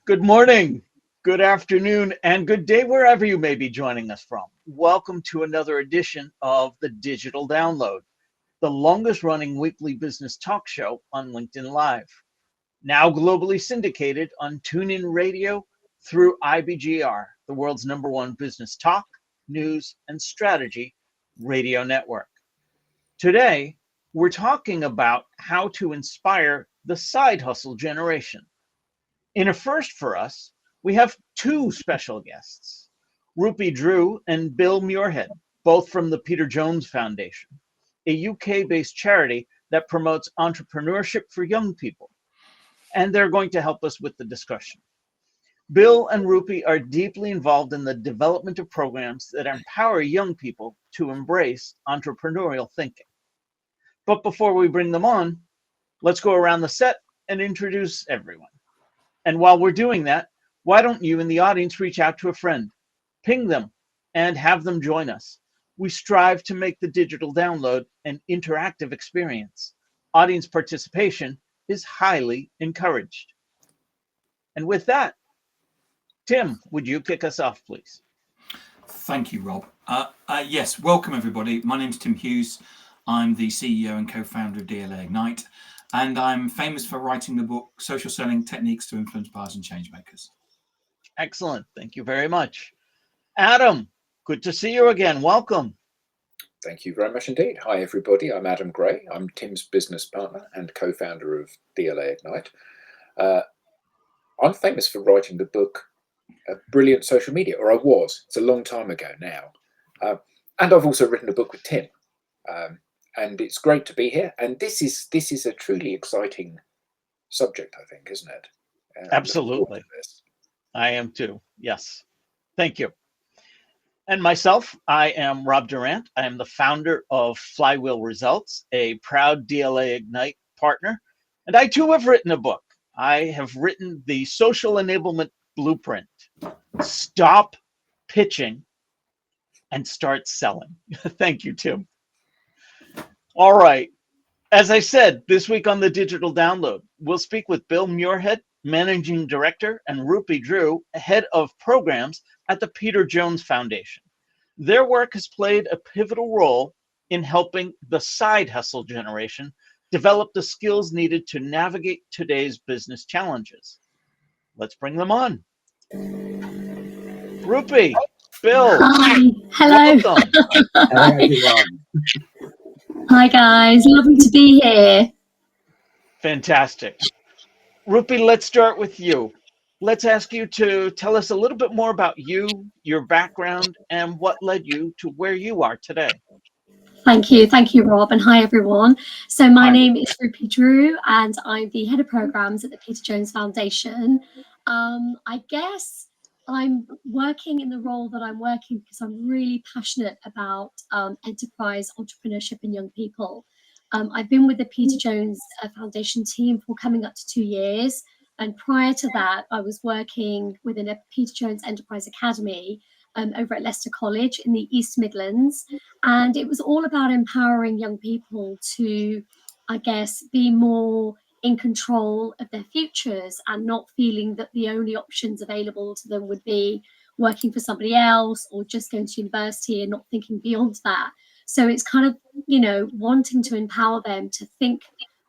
Good morning, good afternoon, and good day wherever you may be joining us from. Welcome to another edition of the Digital Download, the longest running weekly business talk show on LinkedIn Live. Now globally syndicated on TuneIn Radio through IBGR, the world's #1 business talk, news, and strategy radio network. Today, we're talking about how to inspire the side hustle generation. In a first for us, we have two special guests, Rupi Drew and Bill Muirhead, both from the Peter Jones Foundation, a UK-based charity that promotes entrepreneurship for young people. And they're going to help us with the discussion. Bill and Rupi are deeply involved in the development of programs that empower young people to embrace entrepreneurial thinking. But before we bring them on, let's go around the set and introduce everyone. And while we're doing that, why don't you in the audience reach out to a friend, ping them, and have them join us. We strive to make the digital download an interactive experience. Audience participation is highly encouraged. And with that, Tim, would you kick us off, please? Thank you, Rob. Yes, welcome everybody. My name's Tim Hughes. I'm the CEO and co-founder of DLA Ignite, and I'm famous for writing the book Social Selling Techniques to Influence Buyers and Changemakers. Excellent. Thank you very much. Adam, good to see you again. Welcome. Thank you very much indeed. Hi, everybody. I'm Adam Gray. I'm Tim's business partner and co-founder of DLA Ignite. I'm famous for writing the book Brilliant Social Media, or I was. It's a long time ago now. And I've also written a book with Tim. And it's great to be here. And this is a truly exciting subject, I think, isn't it? Absolutely. I am too. Yes. Thank you. And myself, I am Rob Durant. I am the founder of Flywheel Results, a proud DLA Ignite partner. And I too have written a book. I have written the Social Enablement Blueprint. Stop pitching and start selling. Thank you, Tim. All right. As I said, this week on the Digital Download, we'll speak with Bill Muirhead, Managing Director, and Rupi Drew, Head of Programs at the Peter Jones Foundation. Their work has played a pivotal role in helping the side hustle generation develop the skills needed to navigate today's business challenges. Let's bring them on. Rupi, Bill. Hi. Hello. Welcome. Hello, everyone. Hi, guys. Lovely to be here. Fantastic. Rupi, let's start with you. Let's ask you to tell us a little bit more about you, your background, and what led you to where you are today. Thank you. Thank you, Rob. And hi, everyone. So my name is Rupi Drew, and I'm the Head of Programs at the Peter Jones Foundation. I guess I'm working in the role that I'm working because I'm really passionate about enterprise entrepreneurship in young people. I've been with the Peter Jones Foundation team for coming up to 2 years. And prior to that, I was working within a Peter Jones Enterprise Academy over at Leicester College in the East Midlands. And it was all about empowering young people to, I guess, be more in control of their futures and not feeling that the only options available to them would be working for somebody else or just going to university and not thinking beyond that. So it's kind of, wanting to empower them to think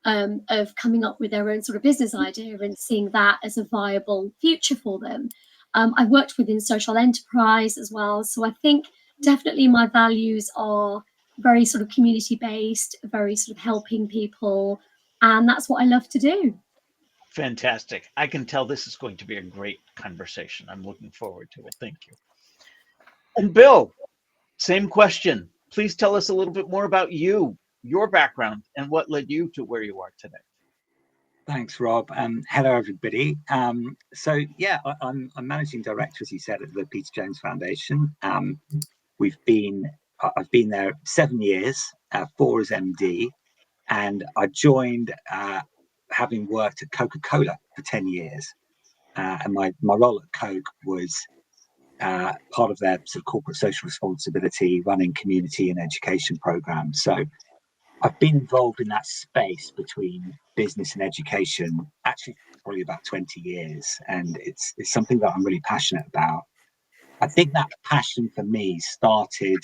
of coming up with their own sort of business idea and seeing that as a viable future for them. I worked within social enterprise as well. So I think definitely my values are very sort of community-based, very sort of helping people. And that's what I love to do. Fantastic. I can tell this is going to be a great conversation. I'm looking forward to it. Thank you. And Bill, same question. Please tell us a little bit more about you, your background, and what led you to where you are today. Thanks, Rob. Hello, everybody. I'm managing director, as you said, at the Peter Jones Foundation. I've been there 7 years, 4 as MD, and I joined having worked at Coca-Cola for 10 years. And my role at Coke was part of their sort of corporate social responsibility, running community and education programs. So I've been involved in that space between business and education, actually for probably about 20 years, and it's something that I'm really passionate about. I think that passion for me started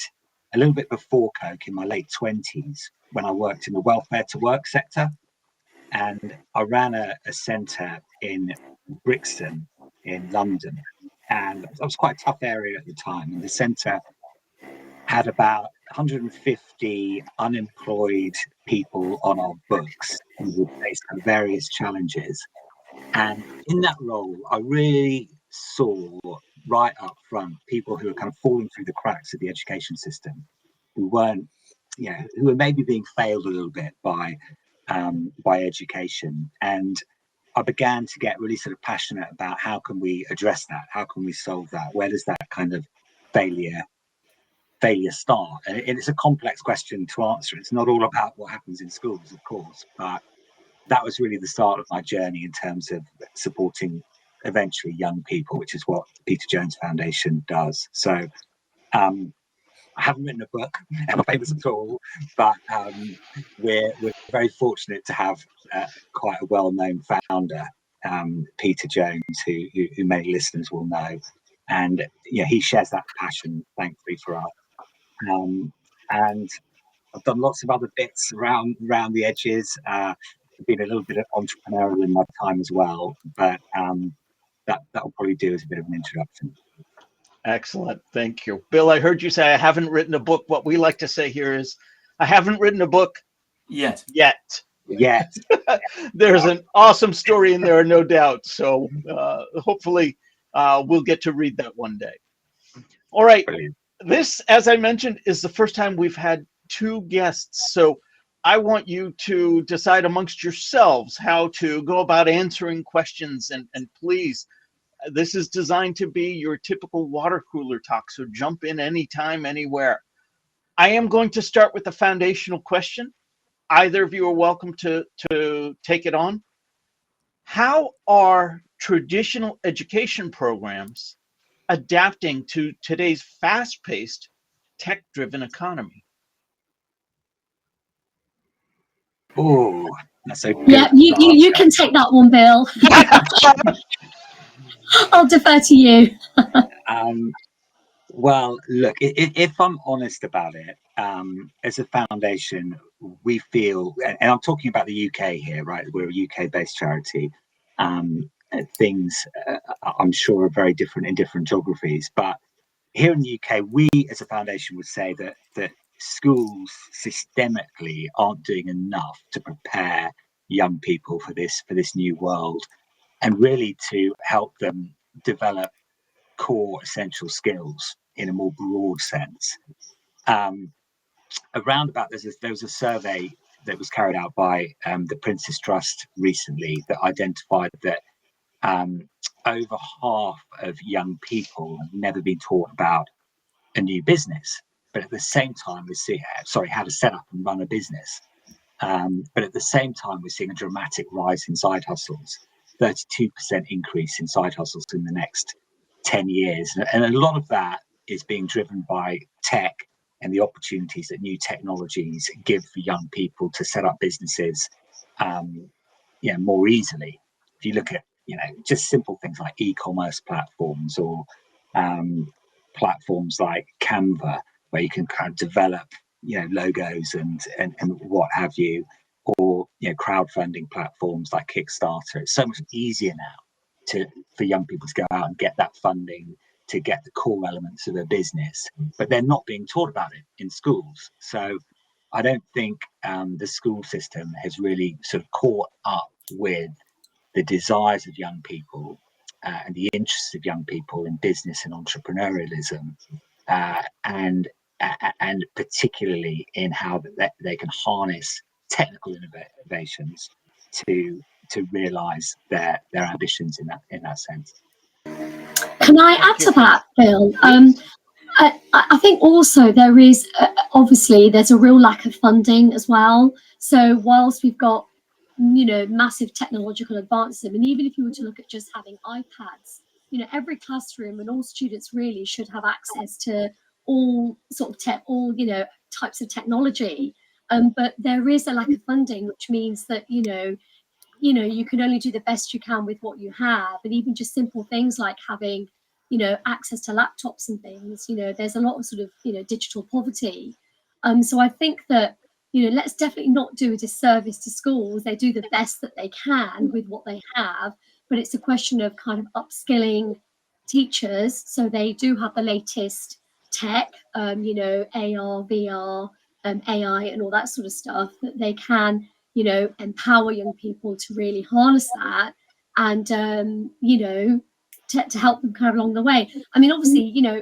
a little bit before Coke, in my late 20s, when I worked in the welfare to work sector. And I ran a centre in Brixton in London. And it was quite a tough area at the time. And the centre had about 150 unemployed people on our books who would face various challenges. And in that role, I really saw right up front people who were kind of falling through the cracks of the education system, who weren't, who were maybe being failed a little bit by education. And I began to get really sort of passionate about how can we address that? How can we solve that? Where does that kind of failure start? And it's a complex question to answer. It's not all about what happens in schools, of course, but that was really the start of my journey in terms of supporting eventually young people, which is what the Peter Jones Foundation does. So I haven't written a book, I'm not famous at all, but we're very fortunate to have quite a well-known founder, Peter Jones, who many listeners will know. And he shares that passion, thankfully, for us. And I've done lots of other bits around the edges. I've been a little bit entrepreneurial in my time as well, but that will probably do as a bit of an introduction. Excellent. Thank you. Bill, I heard you say I haven't written a book. What we like to say here is I haven't written a book Yet. There's an awesome story in there, no doubt. So hopefully we'll get to read that one day. All right. Brilliant. This, as I mentioned, is the first time we've had two guests. So I want you to decide amongst yourselves how to go about answering questions. And please, this is designed to be your typical water cooler talk. So jump in anytime, anywhere. I am going to start with the foundational question. Either of you are welcome to take it on. How are traditional education programs adapting to today's fast-paced, tech-driven economy? Oh, that's so good. Yeah, you can take that one, Bill. I'll defer to you. Well, look, if I'm honest about it, as a foundation, we feel, and I'm talking about the UK here, right? We're a UK-based charity. Things, I'm sure, are very different in different geographies. But here in the UK, we as a foundation would say that schools systemically aren't doing enough to prepare young people for this new world, and really to help them develop core essential skills in a more broad sense. Around about there was a survey that was carried out by the Prince's Trust recently that identified that over half of young people have never been taught about a new business, but at the same time how to set up and run a business. But at the same time, we're seeing a dramatic rise in side hustles, 32% increase in side hustles in the next 10 years. And a lot of that is being driven by tech and the opportunities that new technologies give for young people to set up businesses more easily. If you look at, just simple things like e-commerce platforms or platforms like Canva, where you can kind of develop logos and what have you, or crowdfunding platforms like Kickstarter. It's so much easier now for young people to go out and get that funding to get the core elements of their business, but they're not being taught about it in schools. So I don't think the school system has really sort of caught up with the desires of young people and the interests of young people in business and entrepreneurialism, and particularly in how they can harness technical innovations to realize their ambitions in that sense. Can I add to that, Bill? I think also there is obviously there's a real lack of funding as well. So whilst we've got massive technological advances, and even if you were to look at just having iPads, every classroom and all students really should have access to all sort of types of technology. But there is a lack of funding, which means that you know, you can only do the best you can with what you have. And even just simple things like having, you know, access to laptops and things, you know, there's a lot of sort of, you know, digital poverty. So I think that, you know, let's definitely not do a disservice to schools. They do the best that they can with what they have, but it's a question of kind of upskilling teachers so they do have the latest tech, you know, AR, VR, AI and all that sort of stuff, that they can, you know, empower young people to really harness that and, you know, to help them kind of along the way. I mean, obviously, you know,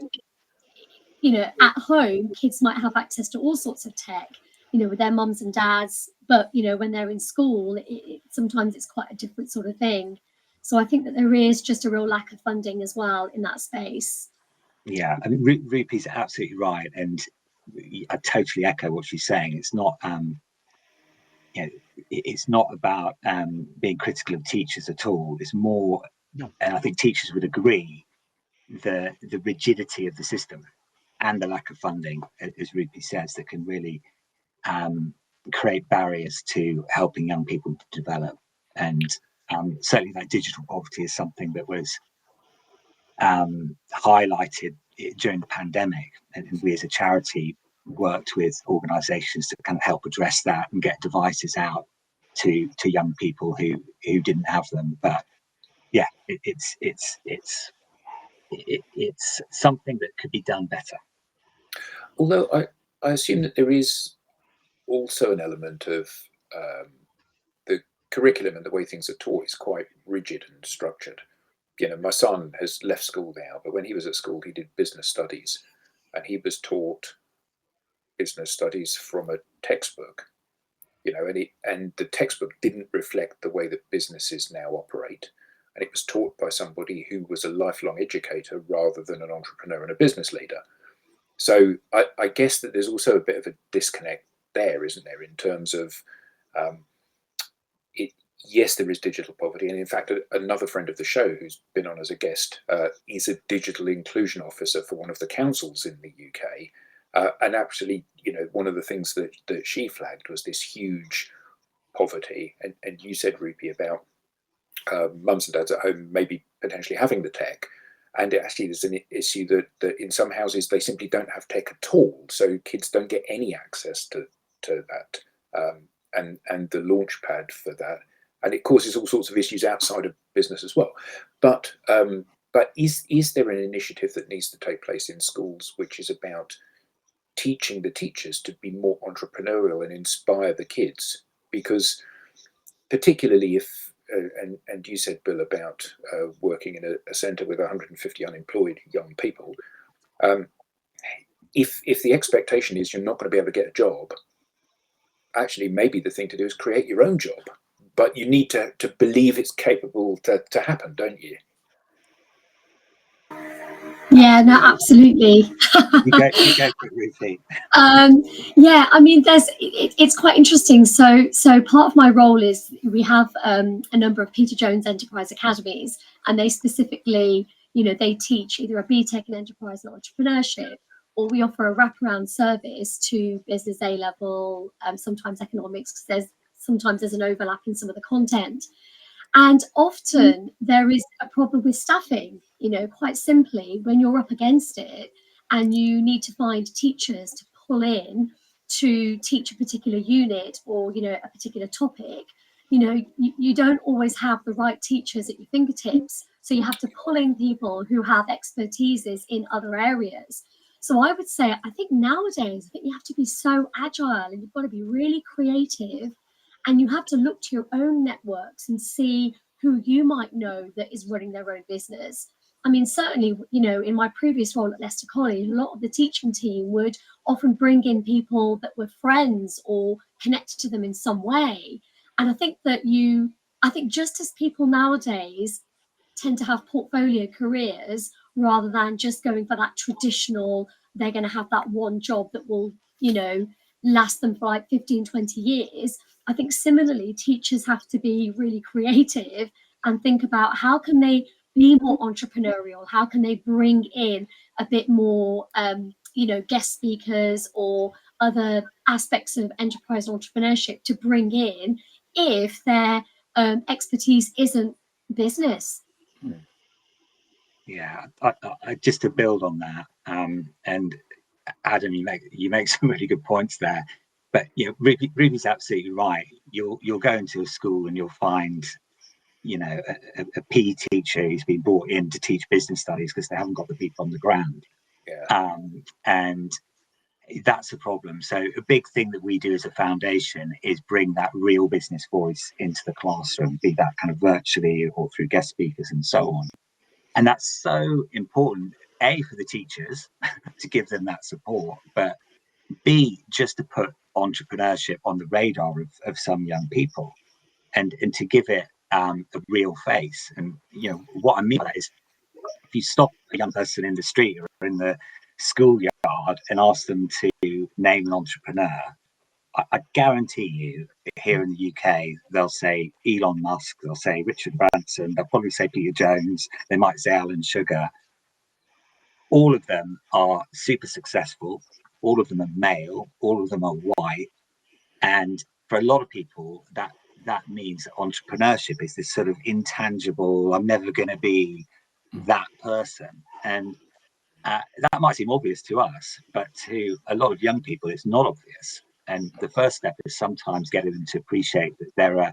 at home, kids might have access to all sorts of tech, you know, with their mums and dads, but, you know, when they're in school, sometimes it's quite a different sort of thing. So I think that there is just a real lack of funding as well in that space. Yeah, I mean, Rupi's absolutely right, and I totally echo what she's saying. It's not, you know, it's not about being critical of teachers at all. It's more, and I think teachers would agree, the rigidity of the system and the lack of funding, as Rupi says, that can really create barriers to helping young people to develop. And certainly that digital poverty is something that was highlighted during the pandemic, and we as a charity worked with organizations to kind of help address that and get devices out to young people who didn't have them. But yeah, it's something that could be done better. Although I assume that there is also an element of the curriculum and the way things are taught is quite rigid and structured. You know, my son has left school now, but when he was at school, he did business studies, and he was taught business studies from a textbook. You know, and the textbook didn't reflect the way that businesses now operate, and it was taught by somebody who was a lifelong educator rather than an entrepreneur and a business leader. So I guess that there's also a bit of a disconnect there, isn't there, in terms of yes, there is digital poverty. And in fact, another friend of the show who's been on as a guest is a digital inclusion officer for one of the councils in the UK. And actually, you know, one of the things that she flagged was this huge poverty. And you said, Rupi, about mums and dads at home maybe potentially having the tech. And actually, there's an issue that in some houses, they simply don't have tech at all. So kids don't get any access to that and the launch pad for that. And it causes all sorts of issues outside of business as well. But is there an initiative that needs to take place in schools which is about teaching the teachers to be more entrepreneurial and inspire the kids? Because particularly if and you said, Bill, about working in a centre with 150 unemployed young people. If the expectation is you're not going to be able to get a job, actually maybe the thing to do is create your own job. But you need to believe it's capable to happen, don't you? Yeah, no, absolutely. You go for it, Rupi. Yeah, I mean, it's quite interesting. So part of my role is we have a number of Peter Jones Enterprise Academies, and they specifically, you know, they teach either a BTEC in enterprise and entrepreneurship, or we offer a wraparound service to business A level, sometimes economics, because sometimes there's an overlap in some of the content. And often there is a problem with staffing, you know, quite simply, when you're up against it and you need to find teachers to pull in to teach a particular unit or, you know, a particular topic, you know, you don't always have the right teachers at your fingertips. So you have to pull in people who have expertises in other areas. So I would say, I think nowadays, I think you have to be so agile and you've got to be really creative. And you have to look to your own networks and see who you might know that is running their own business. I mean, certainly, you know, in my previous role at Leicester College, a lot of the teaching team would often bring in people that were friends or connected to them in some way. And I think just as people nowadays tend to have portfolio careers rather than just going for that traditional, they're going to have that one job that will, you know, last them for like 15, 20 years. I think similarly, teachers have to be really creative and think about how can they be more entrepreneurial? How can they bring in a bit more, you know, guest speakers or other aspects of enterprise entrepreneurship to bring in if they're expertise isn't business. Yeah, I just to build on that, and Adam, you make some really good points there. But Ruby's absolutely right. You'll go into a school and you'll find, a PE teacher who's been brought in to teach business studies because they haven't got the people on the ground. Yeah. And that's a problem. So a big thing that we do as a foundation is bring that real business voice into the classroom, be that kind of virtually or through guest speakers and so on. And that's so important, A, for the teachers to give them that support, but B, just to put entrepreneurship on the radar of some young people and to give it a real face. And, what I mean by that is if you stop a young person in the street or in the schoolyard and ask them to name an entrepreneur, I guarantee you here in the UK, they'll say Elon Musk, they'll say Richard Branson, they'll probably say Peter Jones, they might say Alan Sugar. All of them are super successful. All of them are male. All of them are white. And for a lot of people, that means that entrepreneurship is this sort of intangible, I'm never going to be that person. And that might seem obvious to us, but to a lot of young people, it's not obvious. And the first step is sometimes getting them to appreciate that there are,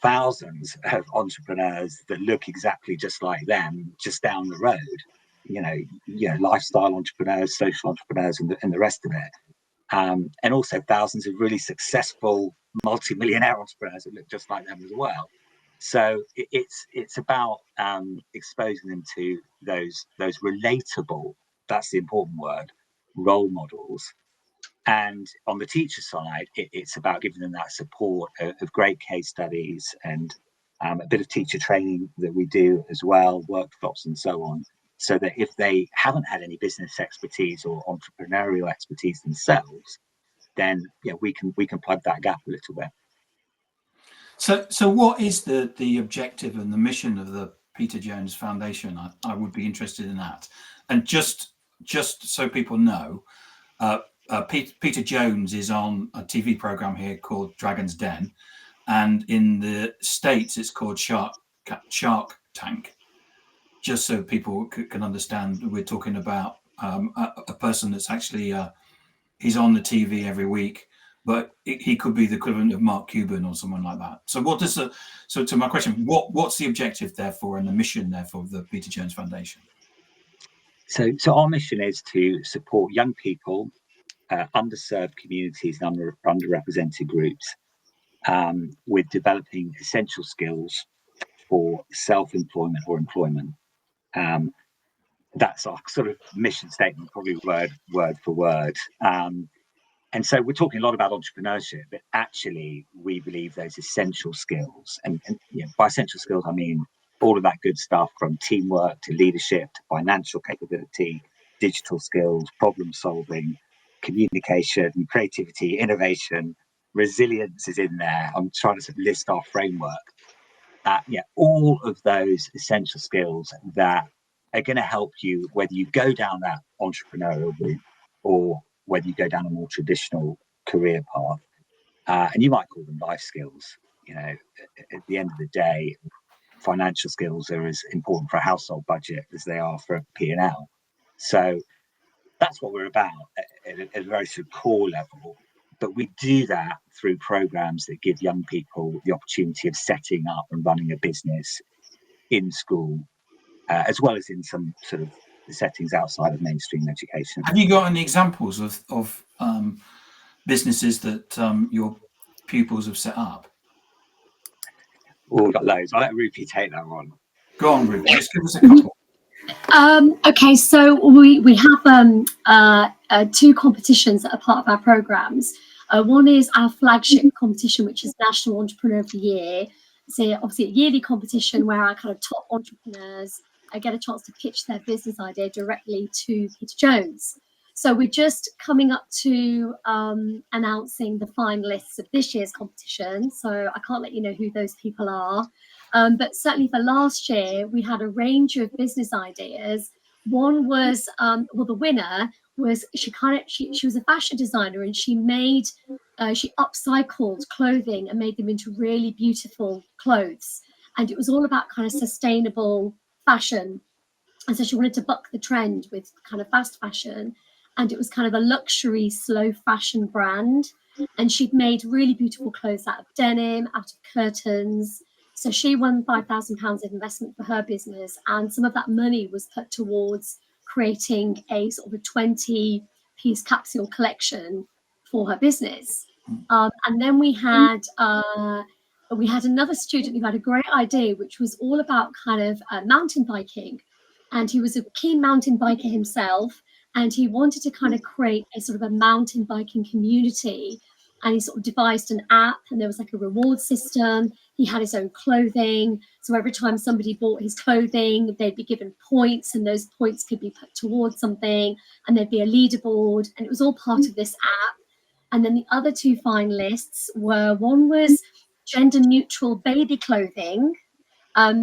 thousands of entrepreneurs that look exactly just like them, just down the road. Lifestyle entrepreneurs, social entrepreneurs, and the rest of it. And also thousands of really successful multi-millionaire entrepreneurs that look just like them as well. So it's about exposing them to those relatable, that's the important word, role models. And on the teacher side, it's about giving them that support of great case studies and a bit of teacher training that we do as well, workshops and so on, so that if they haven't had any business expertise or entrepreneurial expertise themselves, then we can plug that gap a little bit. So what is the objective and the mission of the Peter Jones Foundation? I would be interested in that. And just so people know, Peter Jones is on a TV program here called Dragon's Den, and in the States it's called Shark Tank. Just so people can understand, we're talking about a person that's actually he's on the TV every week, but he could be the equivalent of Mark Cuban or someone like that. So to my question, what's the objective therefore and the mission therefore of the Peter Jones Foundation? So our mission is to support young people, underserved communities and underrepresented groups with developing essential skills for self-employment or employment. That's our sort of mission statement, probably word for word. And so we're talking a lot about entrepreneurship, but actually we believe those essential skills, and by essential skills, I mean all of that good stuff from teamwork to leadership to financial capability, digital skills, problem solving, communication, creativity, innovation, resilience is in there. I'm trying to sort of list our framework. All of those essential skills that are going to help you, whether you go down that entrepreneurial route or whether you go down a more traditional career path. And you might call them life skills. At the end of the day, financial skills are as important for a household budget as they are for a P&L. So that's what we're about at a very sort of core level. But we do that through programs that give young people the opportunity of setting up and running a business in school, as well as in some sort of settings outside of mainstream education. Have you got any examples of businesses that your pupils have set up? Oh, we've got loads. I'll let Rupi take that one. Go on, Rupi. Just give us a couple. Okay, so we have two competitions that are part of our programs. One is our flagship competition, which is National Entrepreneur of the Year. It's obviously a yearly competition where our kind of top entrepreneurs get a chance to pitch their business idea directly to Peter Jones. So we're just coming up to announcing the finalists of this year's competition. So I can't let you know who those people are. But certainly for last year, we had a range of business ideas. One was, the winner was she was a fashion designer, and she upcycled clothing and made them into really beautiful clothes. And it was all about kind of sustainable fashion. And so she wanted to buck the trend with kind of fast fashion. And it was kind of a luxury, slow fashion brand. And she'd made really beautiful clothes out of denim, out of curtains. So she won £5,000 of investment for her business. And some of that money was put towards creating a sort of a 20-piece capsule collection for her business. And then we had another student who had a great idea, which was all about kind of mountain biking. And he was a keen mountain biker himself, and he wanted to kind of create a sort of a mountain biking community. And he sort of devised an app, and there was like a reward system. He had his own clothing, so every time somebody bought his clothing, they'd be given points, and those points could be put towards something, and there'd be a leaderboard, and it was all part of this app. And then the other two finalists one was gender neutral baby clothing.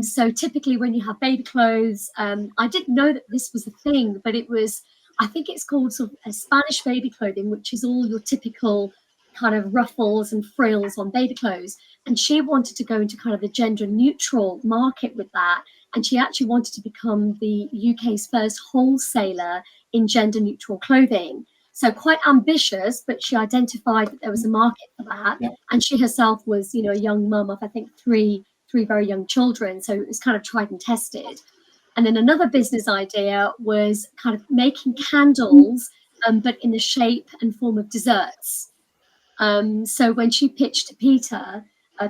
So typically when you have baby clothes, I didn't know that this was a thing, but I think it's called sort of a Spanish baby clothing, which is all your typical kind of ruffles and frills on baby clothes. And she wanted to go into kind of the gender neutral market with that. And she actually wanted to become the UK's first wholesaler in gender neutral clothing. So quite ambitious, but she identified that there was a market for that. Yeah. And she herself was, a young mum of, I think, three very young children. So it was kind of tried and tested. And then another business idea was kind of making candles, but in the shape and form of desserts. So when she pitched to Peter,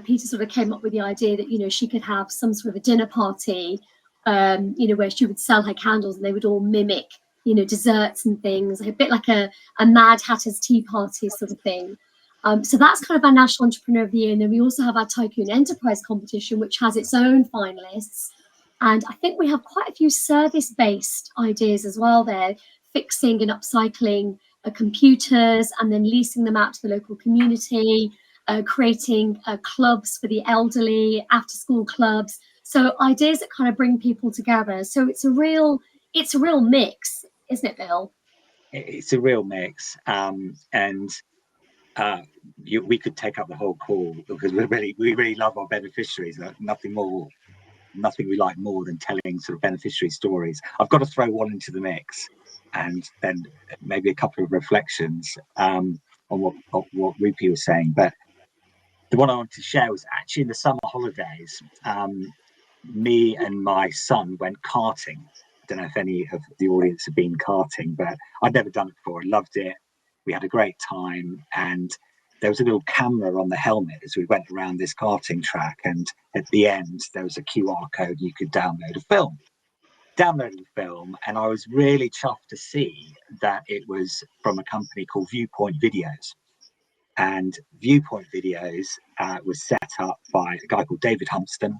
Peter sort of came up with the idea that, she could have some sort of a dinner party, where she would sell her candles and they would all mimic, desserts and things, a bit like a Mad Hatter's tea party sort of thing. So that's kind of our National Entrepreneur of the Year. And then we also have our Tycoon Enterprise competition, which has its own finalists. And I think we have quite a few service-based ideas as well there, fixing and upcycling computers and then leasing them out to the local community, creating clubs for the elderly, after-school clubs. So ideas that kind of bring people together. So it's a real mix, isn't it, Bill? It's a real mix. We could take up the whole call because we really love our beneficiaries. Nothing we like more than telling sort of beneficiary stories. I've got to throw one into the mix, and then maybe a couple of reflections on what Rupi was saying. But the one I wanted to share was actually in the summer holidays. Me and my son went karting. I don't know if any of the audience have been karting, but I'd never done it before. I loved it. We had a great time, and there was a little camera on the helmet as we went around this karting track, and at the end there was a QR code you could download a film. Downloaded the film, and I was really chuffed to see that it was from a company called Viewpoint Videos. And Viewpoint Videos was set up by a guy called David Humpston,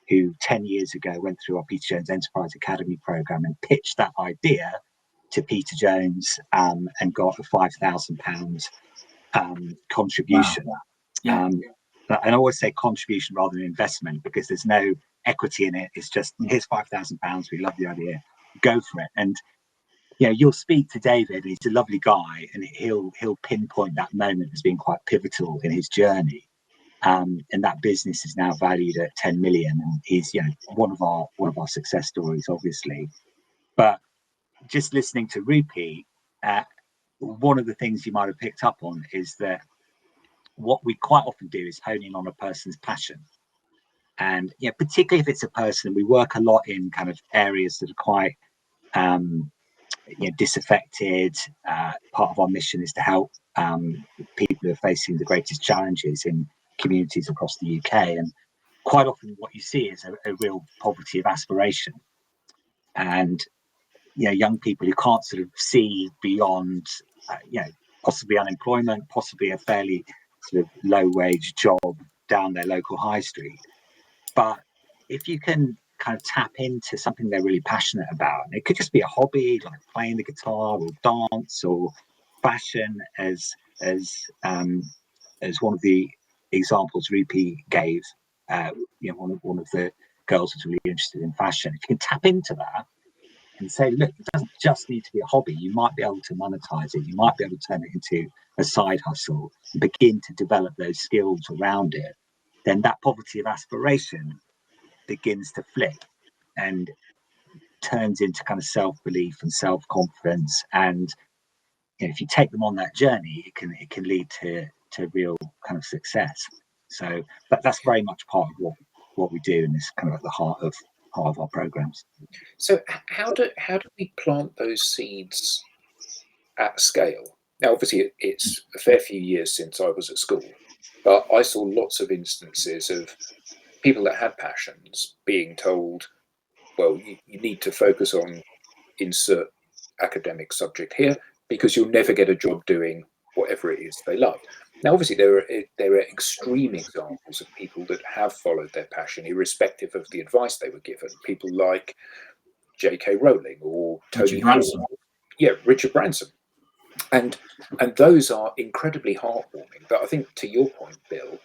who 10 years ago went through our Peter Jones Enterprise Academy program and pitched that idea to Peter Jones and got a £5,000 contribution. Wow. Yeah. And I always say contribution rather than investment because there's no equity in it. It's just, here's £5,000. We love the idea. Go for it. And you'll speak to David. He's a lovely guy, and he'll pinpoint that moment as being quite pivotal in his journey. And that business is now valued at 10 million, and he's one of our success stories, obviously. But just listening to Rupi, one of the things you might have picked up on is that what we quite often do is hone in on a person's passion. And particularly if it's a person, we work a lot in kind of areas that are quite disaffected. Part of our mission is to help people who are facing the greatest challenges in communities across the UK. And quite often what you see is a real poverty of aspiration. And young people who can't sort of see beyond possibly unemployment, possibly a fairly sort of low wage job down their local high street. But if you can kind of tap into something they're really passionate about, and it could just be a hobby like playing the guitar or dance or fashion, as one of the examples Rupi gave, one of the girls was really interested in fashion. If you can tap into that, and say, look, it doesn't just need to be a hobby. You might be able to monetize it. You might be able to turn it into a side hustle and begin to develop those skills around it. Then that poverty of aspiration begins to flip and turns into kind of self-belief and self-confidence. And if you take them on that journey, it can lead to real kind of success. So that's very much part of what we do, and is kind of at the heart of our programs. So how do we plant those seeds at scale? Now, obviously, it's a fair few years since I was at school, but I saw lots of instances of people that had passions being told, well, you need to focus on insert academic subject here because you'll never get a job doing whatever it is they love. Now, obviously, there are extreme examples of people that have followed their passion, irrespective of the advice they were given. People like J.K. Rowling or Tony Branson. Yeah, Richard Branson. And those are incredibly heartwarming. But I think, to your point, Bill,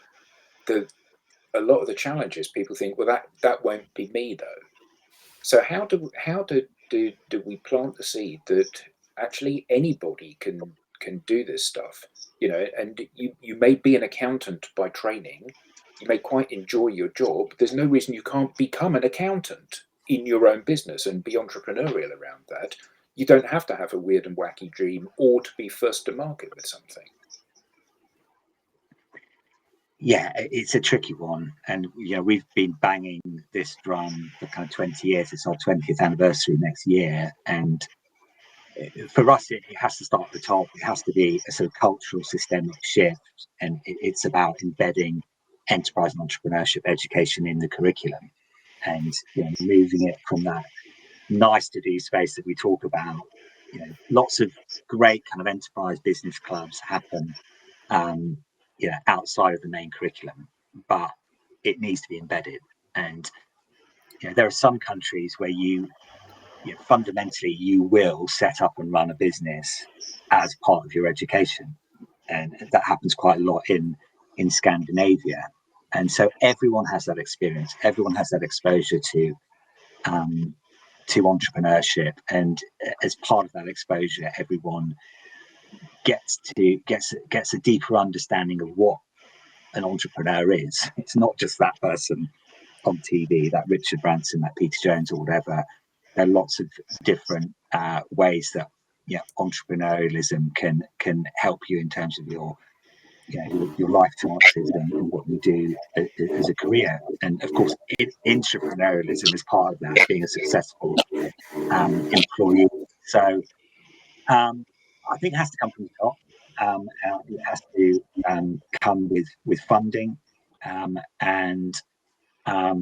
a lot of the challenges, people think, well, that won't be me though. So how do we plant the seed that actually anybody can do this stuff? And you may be an accountant by training, you may quite enjoy your job. There's no reason you can't become an accountant in your own business and be entrepreneurial around that. You don't have to have a weird and wacky dream or to be first to market with something. Yeah, it's a tricky one, and we've been banging this drum for kind of 20 years. It's our 20th anniversary next year, and for us, it has to start at the top. It has to be a sort of cultural, systemic shift, and it's about embedding enterprise and entrepreneurship education in the curriculum, and moving it from that nice to do space that we talk about. Lots of great kind of enterprise business clubs happen outside of the main curriculum, but it needs to be embedded. And there are some countries where fundamentally you will set up and run a business as part of your education, and that happens quite a lot in Scandinavia. And so everyone has that experience, everyone has that exposure to entrepreneurship, and as part of that exposure, everyone gets a deeper understanding of what an entrepreneur is. It's not just that person on TV, that Richard Branson, that Peter Jones, or whatever. There are lots of different ways that entrepreneurialism can help you in terms of your life choices and what you do as a career. And of course, entrepreneurialism is part of that, being a successful employee. So I think it has to come from the top. It has to come with funding, and I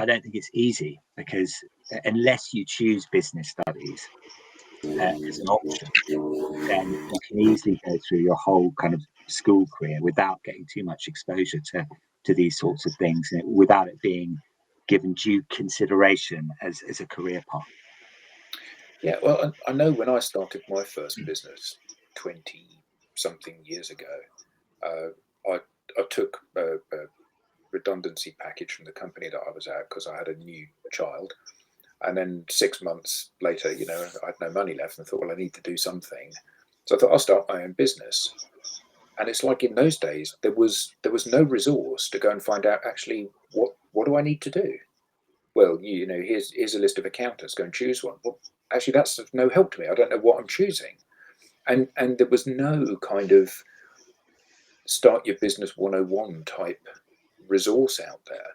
don't think it's easy, because unless you choose business studies as an option, then you can easily go through your whole kind of school career without getting too much exposure to these sorts of things, without it being given due consideration as a career path. Yeah, well, I know when I started my first business 20-something years ago, I took a redundancy package from the company that I was at because I had a new child. And then 6 months later, I had no money left, and I thought, well, I need to do something. So I thought, I'll start my own business. And it's like in those days, there was no resource to go and find out actually what do I need to do? Well, here's a list of accountants, go and choose one. Well, actually, that's of no help to me. I don't know what I'm choosing. And there was no kind of start your business 101 type resource out there.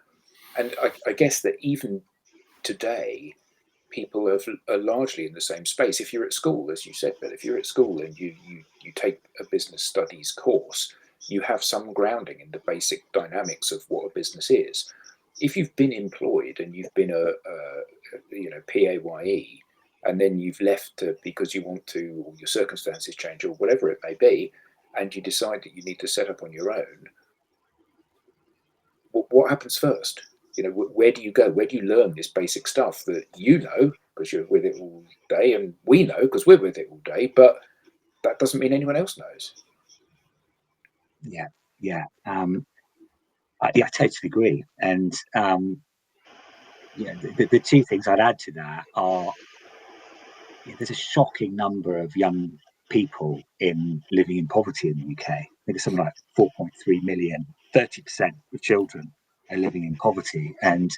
And I guess that even today, people are largely in the same space. If you're at school, as you said, Bill, if you're at school and you take a business studies course, you have some grounding in the basic dynamics of what a business is. If you've been employed and you've been a PAYE, and then you've left because you want to, or your circumstances change, or whatever it may be, and you decide that you need to set up on your own, what happens first? Where do you go? Where do you learn this basic stuff that because you're with it all day, and we know because we're with it all day, but that doesn't mean anyone else knows. I totally agree. And the two things I'd add to that are, there's a shocking number of young people living in poverty in the UK. I think it's something like 4.3 million. 30% of children are living in poverty, and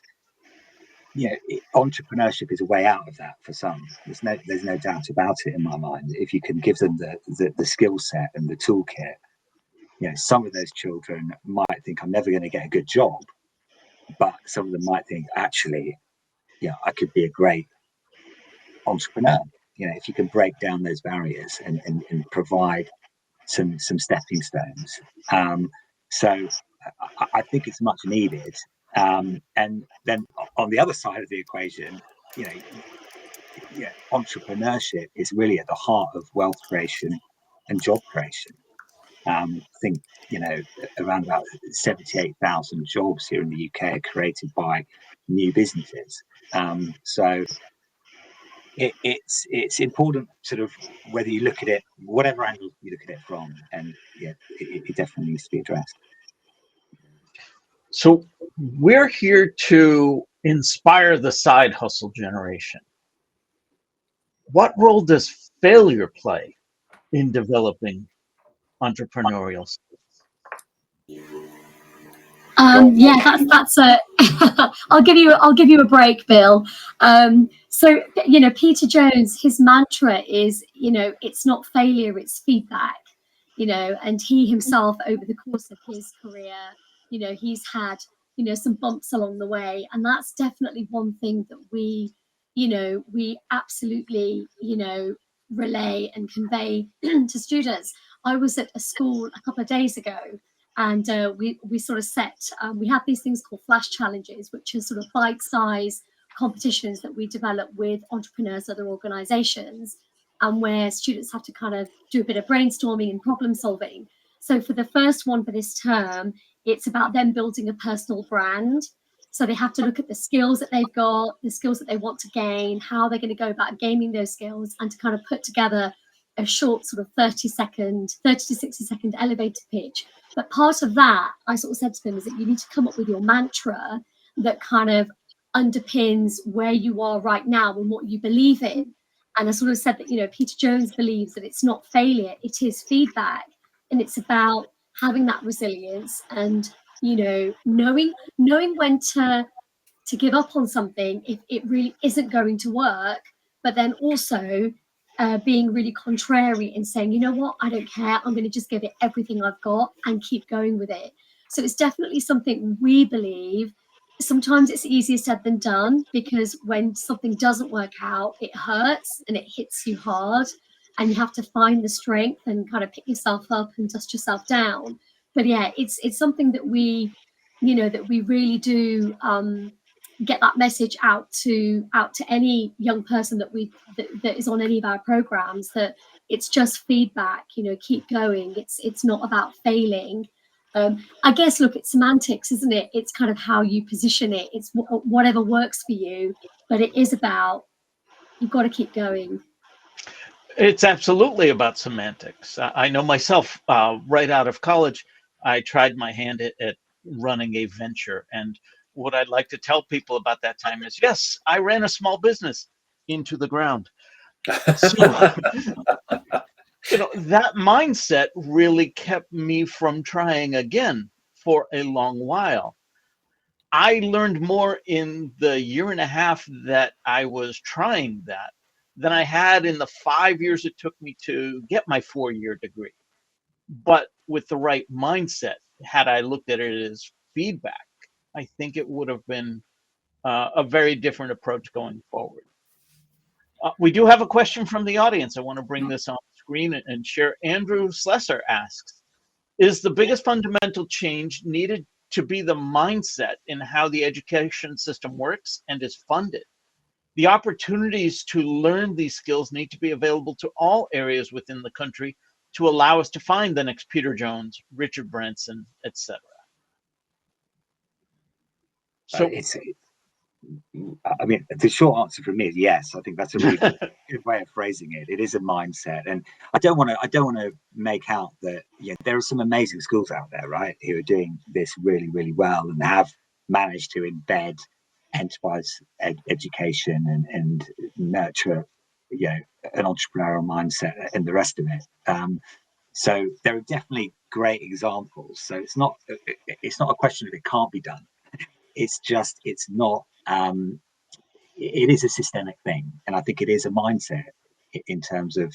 entrepreneurship is a way out of that for some. There's no doubt about it in my mind. If you can give them the skill set and the toolkit, some of those children might think, I'm never going to get a good job, but some of them might think, actually, I could be a great entrepreneur. If you can break down those barriers and provide some stepping stones. So I think it's much needed. And then on the other side of the equation, entrepreneurship is really at the heart of wealth creation and job creation. I think around about 78,000 jobs here in the UK are created by new businesses. So it's important, sort of, whether you look at it, whatever angle you look at it from, and it definitely needs to be addressed. So we're here to inspire the side hustle generation. What role does failure play in developing entrepreneurial skills? That's a I'll give you a break, Bill. So Peter Jones, his mantra is, it's not failure, it's feedback. And he himself, over the course of his career, he's had some bumps along the way, and that's definitely one thing that we absolutely relay and convey to students. I was at a school a couple of days ago, and we sort of we have these things called flash challenges, which are sort of bite-sized competitions that we develop with entrepreneurs, other organizations, and where students have to kind of do a bit of brainstorming and problem solving. So for the first one for this term, it's about them building a personal brand. So they have to look at the skills that they've got, the skills that they want to gain, how they're going to go about gaining those skills, and to kind of put together a short sort of 30 to 60 second elevator pitch. But part of that, I sort of said to them, is that you need to come up with your mantra that kind of underpins where you are right now and what you believe in. And I sort of said that, Peter Jones believes that it's not failure, it is feedback. And it's about having that resilience and, knowing when to give up on something if it really isn't going to work, but then also being really contrary and saying, you know what, I don't care, I'm going to just give it everything I've got and keep going with it. So it's definitely something we believe. Sometimes it's easier said than done, because when something doesn't work out, it hurts and it hits you hard, and you have to find the strength and kind of pick yourself up and dust yourself down. But yeah, it's something that we really do get that message out to any young person that is on any of our programs, that it's just feedback. Keep going. It's not about failing. I guess, look, it's semantics, isn't it? It's kind of how you position it. It's whatever works for you, but it is about, you've got to keep going. It's absolutely about semantics. I know myself, right out of college, I tried my hand at running a venture. And what I'd like to tell people about that time is, yes, I ran a small business into the ground. So, that mindset really kept me from trying again for a long while. I learned more in the year and a half that I was trying that than I had in the 5 years it took me to get my 4-year degree. But with the right mindset, had I looked at it as feedback, I think it would have been a very different approach going forward. We do have a question from the audience. I want to bring this on screen and share. Andrew Slesser asks, is the biggest fundamental change needed to be the mindset in how the education system works and is funded? The opportunities to learn these skills need to be available to all areas within the country to allow us to find the next Peter Jones, Richard Branson, etc. So the short answer from me is yes. I think that's a really good way of phrasing it. It is a mindset, and I don't want to make out that there are some amazing schools out there, right, who are doing this really, really well and have managed to embed enterprise education and nurture, an entrepreneurial mindset and the rest of it. So there are definitely great examples. So it's not a question of it can't be done. It's just it's not. It is a systemic thing, and I think it is a mindset in terms of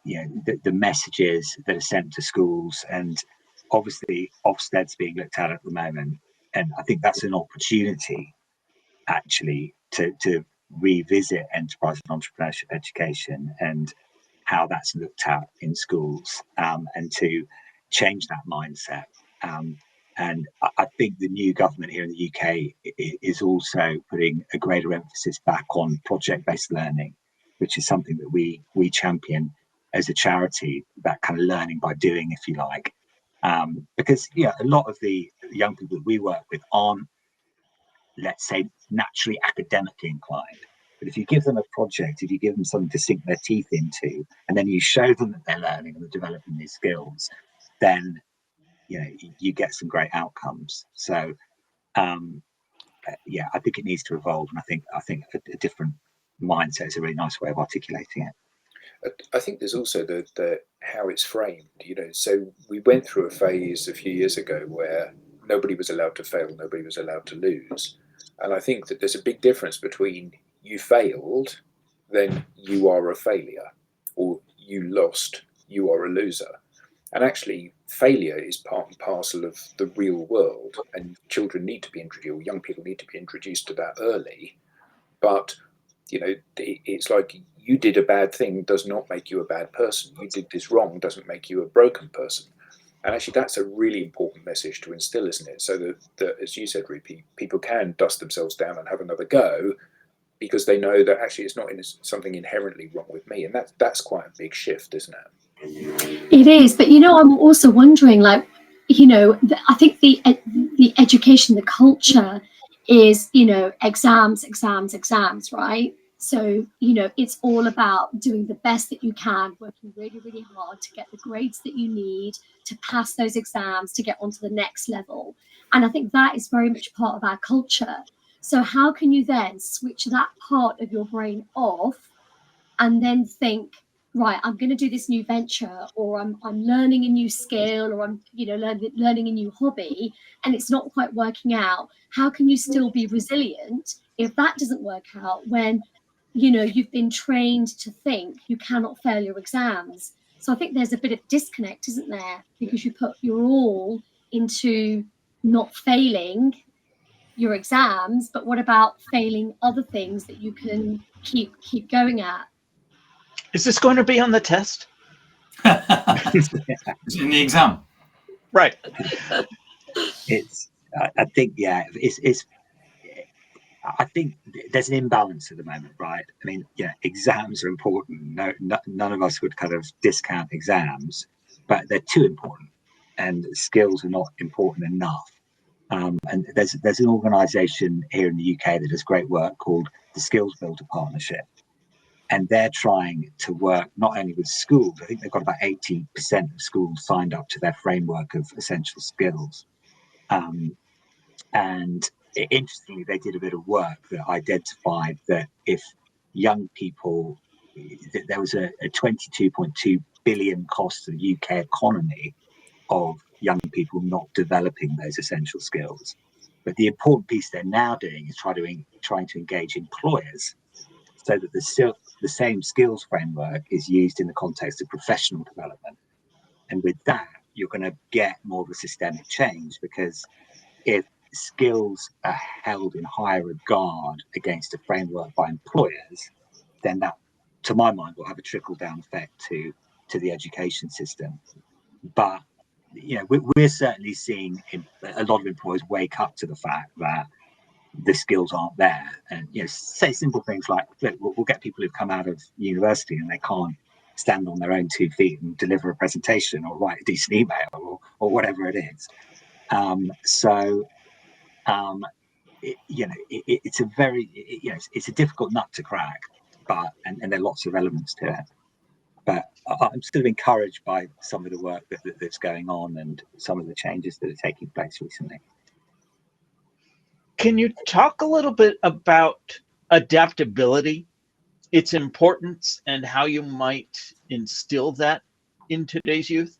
the messages that are sent to schools, and obviously Ofsted's being looked at the moment, and I think that's an opportunity actually to revisit enterprise and entrepreneurship education and how that's looked at in schools, and to change that mindset. And I think the new government here in the UK is also putting a greater emphasis back on project-based learning, which is something that we champion as a charity, that kind of learning by doing, if you like. Because a lot of the young people that we work with aren't, let's say, naturally academically inclined. But if you give them a project, if you give them something to sink their teeth into, and then you show them that they're learning and they're developing these skills, then you get some great outcomes. So I think it needs to evolve, and I think a different mindset is a really nice way of articulating it. I think there's also the how it's framed. So we went through a phase a few years ago where nobody was allowed to fail, nobody was allowed to lose. And I think that there's a big difference between you failed, then you are a failure, or you lost, you are a loser. And actually, failure is part and parcel of the real world, and children need to be introduced, or young people need to be introduced to that early. But it's like, you did a bad thing does not make you a bad person. You did this wrong doesn't make you a broken person. And actually, that's a really important message to instill, isn't it? So that as you said, Rupi, people can dust themselves down and have another go, because they know that actually it's not something inherently wrong with me. And that's quite a big shift, isn't it? It is. But, I'm also wondering, I think the education, the culture is, exams, right? So, it's all about doing the best that you can, working really, really hard to get the grades that you need to pass those exams, to get onto the next level. And I think that is very much part of our culture. So how can you then switch that part of your brain off and then think, right, I'm going to do this new venture, or I'm learning a new skill, or I'm learning a new hobby, and it's not quite working out? How can you still be resilient if that doesn't work out, when you've been trained to think you cannot fail your exams? So I think there's a bit of disconnect, isn't there? Because you put your all into not failing your exams, but what about failing other things that you can keep going at? Is this going to be on the test? It's in the exam. Right. I think, I think there's an imbalance at the moment, right? I mean, exams are important. None of us would kind of discount exams, but they're too important, and skills are not important enough. And there's an organisation here in the UK that does great work called the Skills Builder Partnership, and they're trying to work not only with schools. I think they've got about 80% of schools signed up to their framework of essential skills. And interestingly, they did a bit of work that identified that if young people, there was a 22.2 billion cost to the UK economy of young people not developing those essential skills. But the important piece they're now doing is trying to engage employers, so that the same skills framework is used in the context of professional development. And with that, you're going to get more of a systemic change, because if skills are held in higher regard against a framework by employers, then that, to my mind, will have a trickle-down effect to the education system. But we're certainly seeing a lot of employers wake up to the fact that the skills aren't there, and say simple things like, look, we'll get people who've come out of university and they can't stand on their own 2 feet and deliver a presentation or write a decent email or whatever it is. It's a very it's a difficult nut to crack, but and there are lots of elements to it. But I'm still encouraged by some of the work that's going on and some of the changes that are taking place recently. Can you talk a little bit about adaptability, its importance, and how you might instill that in today's youth?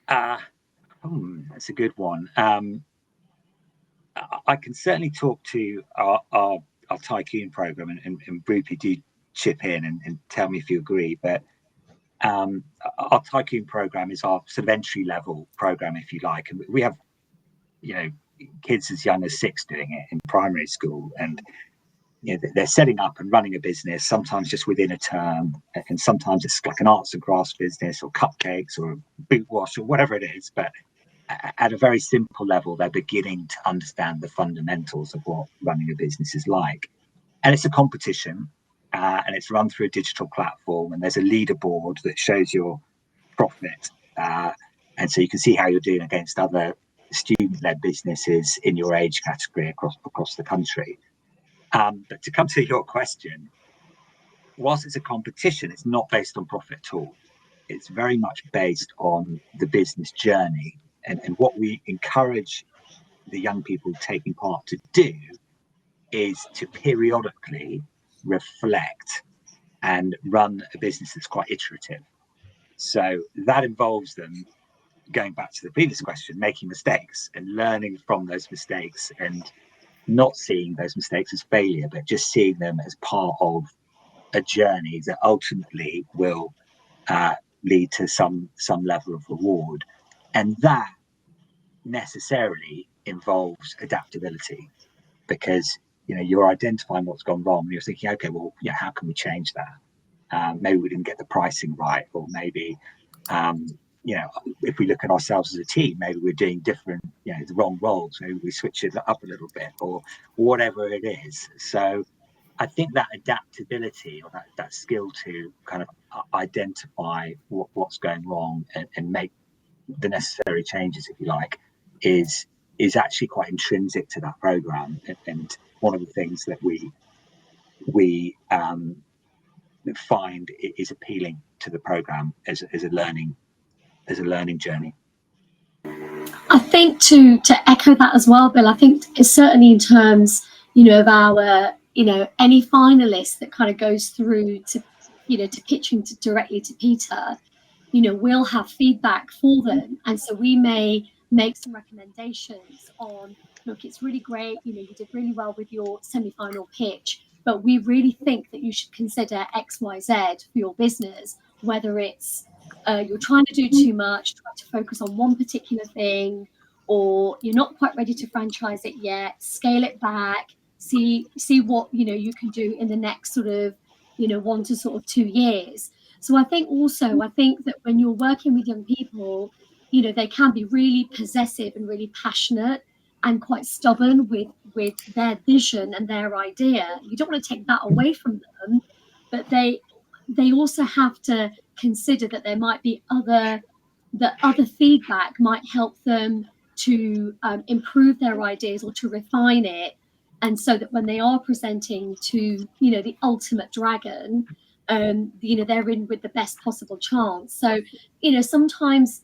That's a good one. I can certainly talk to our Tycoon program, and Rupi, do chip in and tell me if you agree. But our Tycoon program is our sort of entry level program, if you like, and we have, kids as young as 6 doing it in primary school, and they're setting up and running a business, sometimes just within a term, and sometimes it's like an arts and crafts business or cupcakes or a boot wash or whatever it is. But at a very simple level, they're beginning to understand the fundamentals of what running a business is like. And it's a competition, and it's run through a digital platform, and there's a leaderboard that shows your profit. And so you can see how you're doing against other student-led businesses in your age category across the country. But to come to your question, whilst it's a competition, it's not based on profit at all. It's very much based on the business journey. And what we encourage the young people taking part to do is to periodically reflect and run a business that's quite iterative. So that involves them, going back to the previous question, making mistakes and learning from those mistakes, and not seeing those mistakes as failure, but just seeing them as part of a journey that ultimately will lead to some level of reward. And that necessarily involves adaptability, because you're identifying what's gone wrong and you're thinking, okay, well, how can we change that? Maybe we didn't get the pricing right, or maybe if we look at ourselves as a team, maybe we're doing different, the wrong roles, maybe we switch it up a little bit, or whatever it is. So I think that adaptability, or that skill to kind of identify what's going wrong and make the necessary changes, if you like, is actually quite intrinsic to that program. And one of the things that we find is appealing to the program as a learning journey. I think to echo that as well, Bill, I think it's certainly in terms, of our, any finalist that kind of goes through to, to pitching directly to Peter, we'll have feedback for them. And so we may make some recommendations on, look, it's really great, you did really well with your semi-final pitch, but we really think that you should consider X, Y, Z for your business, whether it's you're trying to do too much, trying to focus on one particular thing, or you're not quite ready to franchise it yet, scale it back, see what you can do in the next sort of 1 to sort of 2 years. So I think that when you're working with young people, they can be really possessive and really passionate and quite stubborn with their vision and their idea. You don't want to take that away from them, but they also have to consider that there might be other feedback might help them to improve their ideas or to refine it, and so that when they are presenting to the ultimate dragon, they're in with the best possible chance. So sometimes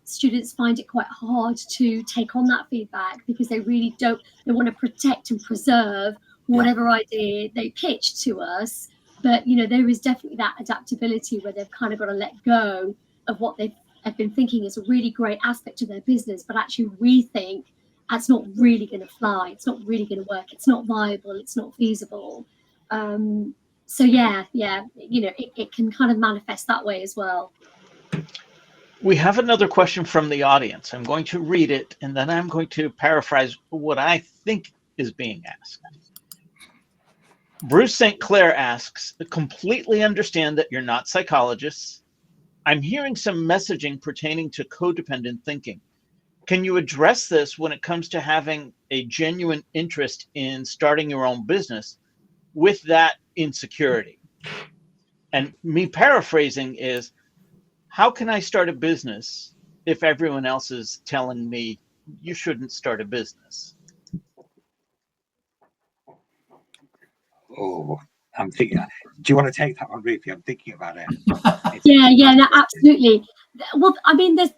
students find it quite hard to take on that feedback because they really don't. They want to protect and preserve whatever idea they pitch to us. But there is definitely that adaptability where they've kind of got to let go of what they've been thinking is a really great aspect of their business, but actually we think that's not really going to fly. It's not really going to work. It's not viable. It's not feasible. So it can kind of manifest that way as well. We have another question from the audience. I'm going to read it, and then I'm going to paraphrase what I think is being asked. Bruce St. Clair asks, completely understand that you're not psychologists. I'm hearing some messaging pertaining to codependent thinking. Can you address this when it comes to having a genuine interest in starting your own business with that insecurity? And me paraphrasing is, how can I start a business if everyone else is telling me you shouldn't start a business? Oh, I'm thinking. Do you want to take that one, Rupi? I'm thinking about it. Yeah, no, absolutely. Well, I mean, there's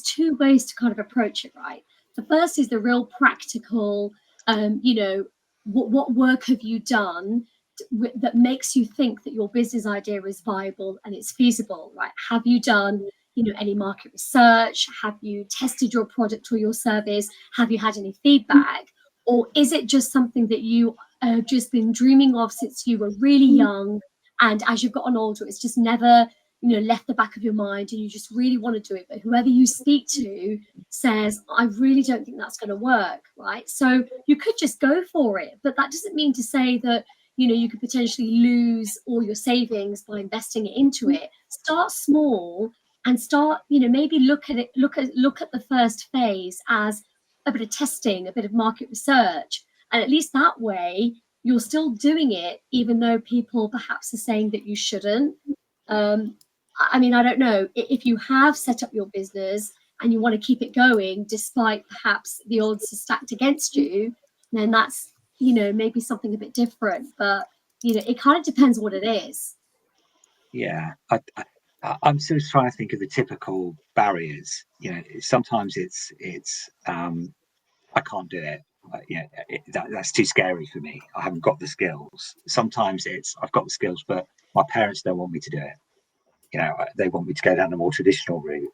two ways to kind of approach it, right? The first is the real practical, what work have you done that makes you think that your business idea is viable and it's feasible, right? Have you done, any market research? Have you tested your product or your service? Have you had any feedback? Or is it just something that you have just been dreaming of since you were really young, and as you've gotten older, it's just never left the back of your mind, and you just really want to do it, but whoever you speak to says, I really don't think that's going to work, right? So you could just go for it, but that doesn't mean to say that you could potentially lose all your savings by investing it into it. Start small and start, maybe look at the first phase as a bit of testing, a bit of market research, and at least that way you're still doing it, even though people perhaps are saying that you shouldn't. I mean, I don't know, if you have set up your business and you want to keep it going despite perhaps the odds are stacked against you, then that's, maybe something a bit different. But, it kind of depends what it is. Yeah, I'm sort of trying to think of the typical barriers. Sometimes it's I can't do it. That's too scary for me. I haven't got the skills. Sometimes it's I've got the skills, but my parents don't want me to do it. They want me to go down the more traditional route.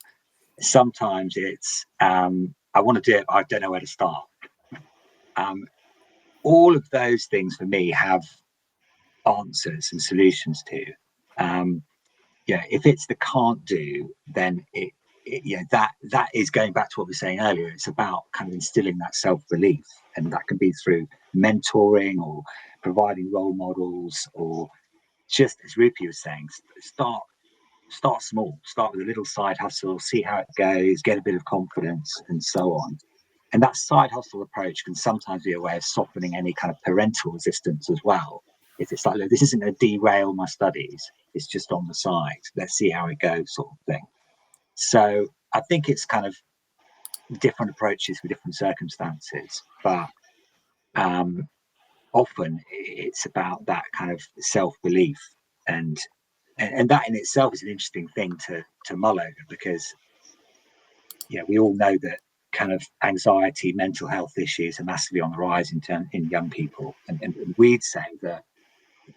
Sometimes it's I want to do it, but I don't know where to start. All of those things for me have answers and solutions to. If it's the can't do, then that is going back to what we were saying earlier. It's about kind of instilling that self-belief, and that can be through mentoring or providing role models, or just as Rupi was saying, start small, start with a little side hustle, see how it goes, get a bit of confidence, and so on. And that side hustle approach can sometimes be a way of softening any kind of parental resistance as well. If it's like, look, this isn't going to derail my studies, it's just on the side, let's see how it goes, sort of thing. So I think it's kind of different approaches for different circumstances, but often it's about that kind of self-belief, and that in itself is an interesting thing to mull over, because we all know that kind of anxiety, mental health issues are massively on the rise in young people, and we'd say that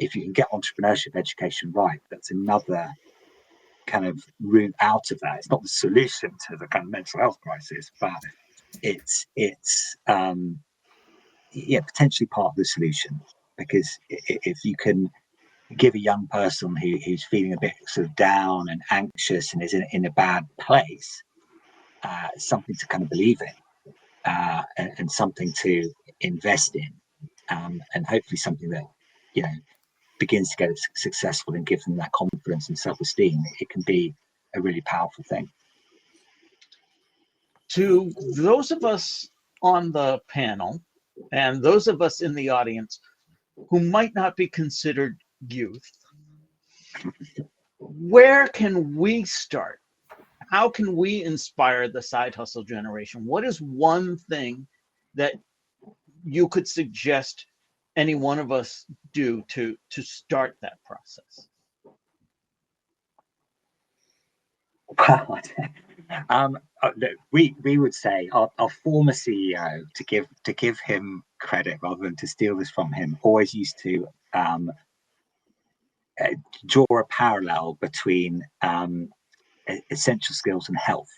if you can get entrepreneurship education right, that's another kind of route out of that. It's not the solution to the kind of mental health crisis, but it's potentially part of the solution, because if you can give a young person who's feeling a bit sort of down and anxious and is in a bad place something to kind of believe in, and something to invest in, and hopefully something that begins to get successful and give them that confidence and self-esteem, it can be a really powerful thing. To those of us on the panel and those of us in the audience who might not be considered youth, where can we start? How can we inspire the side hustle generation? What is one thing that you could suggest any one of us do to start that process? We would say our former CEO, to give him credit rather than to steal this from him, always used to draw a parallel between essential skills and health.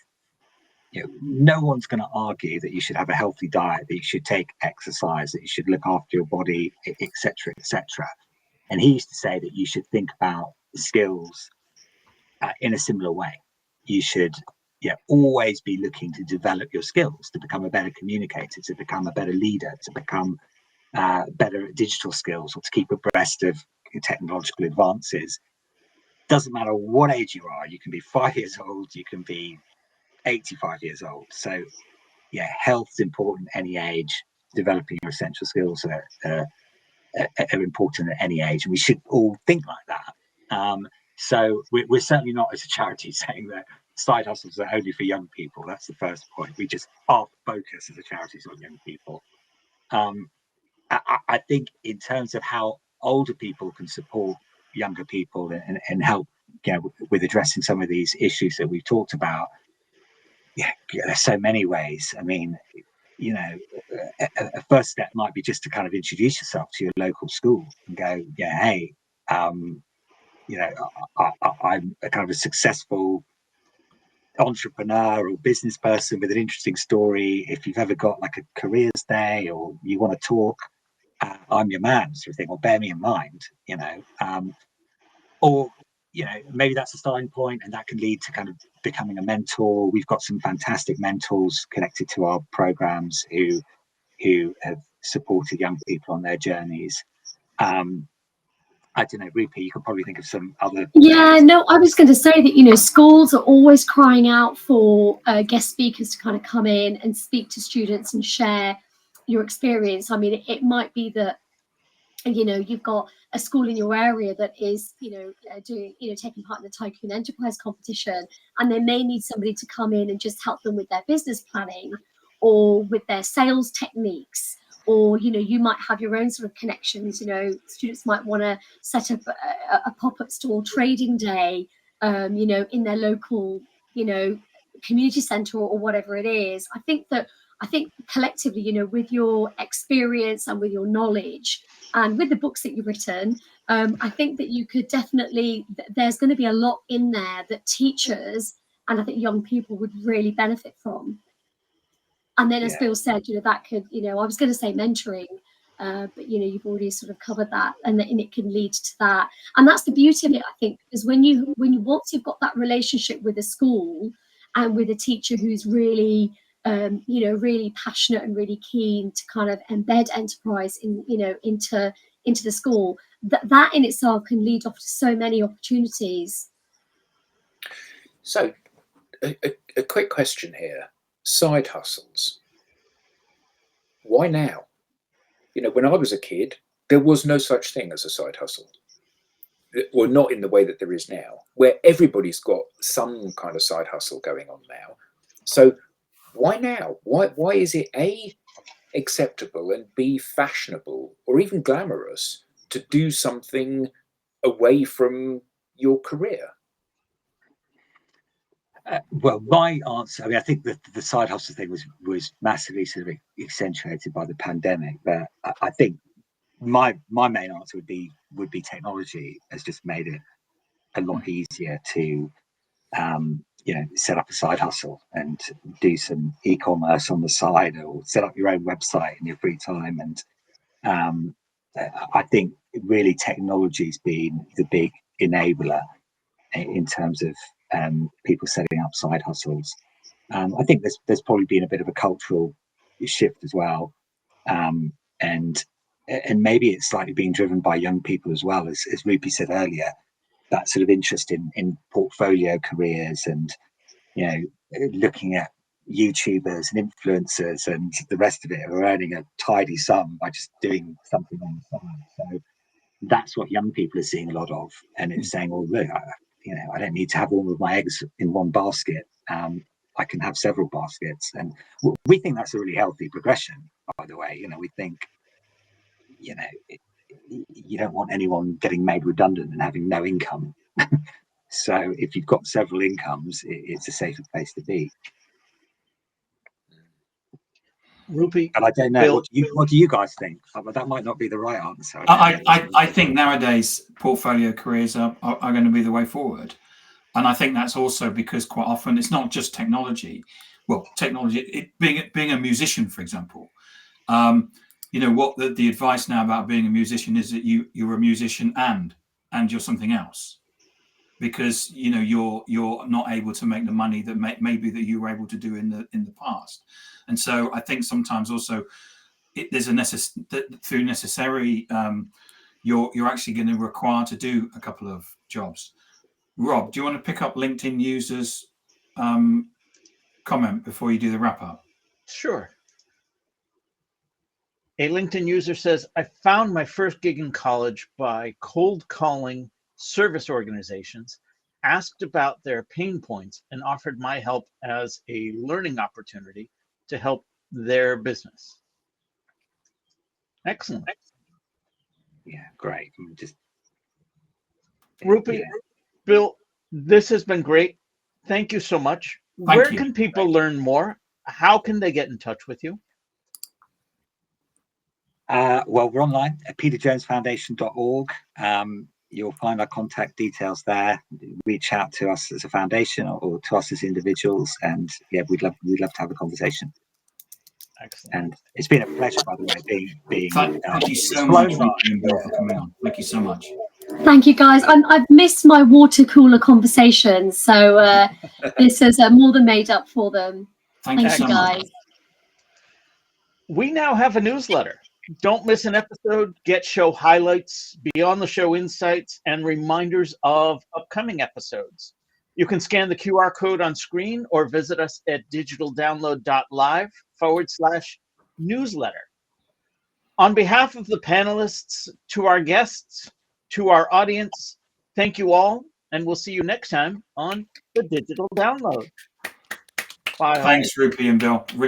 No one's going to argue that you should have a healthy diet, that you should take exercise, that you should look after your body, etc., etc. And he used to say that you should think about skills in a similar way. You should always be looking to develop your skills, to become a better communicator, to become a better leader, to become better at digital skills, or to keep abreast of technological advances. Doesn't matter what age you are. You can be 5 years old, you can be 85 years old. So health's important at any age. Developing your essential skills are important at any age, and we should all think like that. So we're certainly not, as a charity, saying that side hustles are only for young people. That's the first point. We just are focused as a charity on young people. I think in terms of how older people can support younger people and help with addressing some of these issues that we've talked about, there's so many ways. I mean, a first step might be just to kind of introduce yourself to your local school and go, hey, I'm a kind of a successful entrepreneur or business person with an interesting story. If you've ever got like a careers day or you want to talk, I'm your man, sort of thing, or bear me in mind, or maybe that's a starting point, and that can lead to kind of becoming a mentor. We've got some fantastic mentors connected to our programs who have supported young people on their journeys. I don't know, Rupi, you could probably think of some other. Yeah, no, I was going to say that, schools are always crying out for guest speakers to kind of come in and speak to students and share your experience. I mean, it might be that, you've got a school in your area that is, doing, taking part in the Tycoon Enterprise competition, and they may need somebody to come in and just help them with their business planning or with their sales techniques. Or, you might have your own sort of connections. Students might want to set up a pop-up store trading day, in their local, community centre or whatever it is. I think collectively, with your experience and with your knowledge and with the books that you've written, I think that you could definitely, there's going to be a lot in there that teachers and I think young people would really benefit from. And then, as Bill said, that could, I was going to say mentoring, but you've already sort of covered that, and it can lead to that. And that's the beauty of it, I think, because once you've got that relationship with a school and with a teacher who's really, really passionate and really keen to kind of embed enterprise into the school, that in itself can lead off to so many opportunities. So, a quick question here. Side hustles. Why now? When I was a kid, there was no such thing as a side hustle. Well, not in the way that there is now, where everybody's got some kind of side hustle going on now. So why now? Why is it A, acceptable, and B, fashionable or even glamorous to do something away from your career? Well, my answer, I think the side hustle thing was massively sort of accentuated by the pandemic, but I think my main answer would be technology has just made it a lot easier to set up a side hustle and do some e-commerce on the side, or set up your own website in your free time. And I think really technology's been the big enabler in terms of people setting up side hustles. I think there's probably been a bit of a cultural shift as well, and maybe it's slightly being driven by young people as well, as Rupi said earlier, that sort of interest in portfolio careers and looking at YouTubers and influencers and the rest of it who are earning a tidy sum by just doing something on the side. So that's what young people are seeing a lot of, and it's saying, well, look, I don't need to have all of my eggs in one basket. I can have several baskets, and we think that's a really healthy progression. By the way, we think, you don't want anyone getting made redundant and having no income. So if you've got several incomes, it's a safer place to be. Rupi, and I don't know, Bill, what do you guys think? That might not be the right answer. I think nowadays portfolio careers are going to be the way forward. And I think that's also because quite often it's not just technology. Well, technology, being a musician, for example, what the advice now about being a musician is that you're a musician and you're something else, because you're not able to make the money that maybe that you were able to do in the past. And so I think sometimes also there's through necessary you're actually going to require to do a couple of jobs. Rob, do you want to pick up LinkedIn users comment before you do the wrap up? Sure. A LinkedIn user says, I found my first gig in college by cold calling service organizations, asked about their pain points, and offered my help as a learning opportunity to help their business. Excellent. Yeah, great. Rupi, Bill, This has been great. Thank you so much. Where can people learn more? How can they get in touch with you? Well, we're online at peterjonesfoundation.org. You'll find our contact details there. Reach out to us as a foundation or to us as individuals, and yeah, we'd love to have a conversation. Excellent. And it's been a pleasure, by the way, being. Thank you so much, Ruby and Bill, for coming on. Thank you so much. Thank you, guys. I've missed my water cooler conversations, so this has more than made up for them. Thank you so guys. much. We now have a newsletter. Don't miss an episode. Get show highlights, beyond the show insights, and reminders of upcoming episodes. You can scan the QR code on screen or visit us at digitaldownload.live/newsletter. On behalf of the panelists, to our guests, to our audience, thank you all, and we'll see you next time on the Digital Download. Bye. Thanks, Ruby and Bill. Really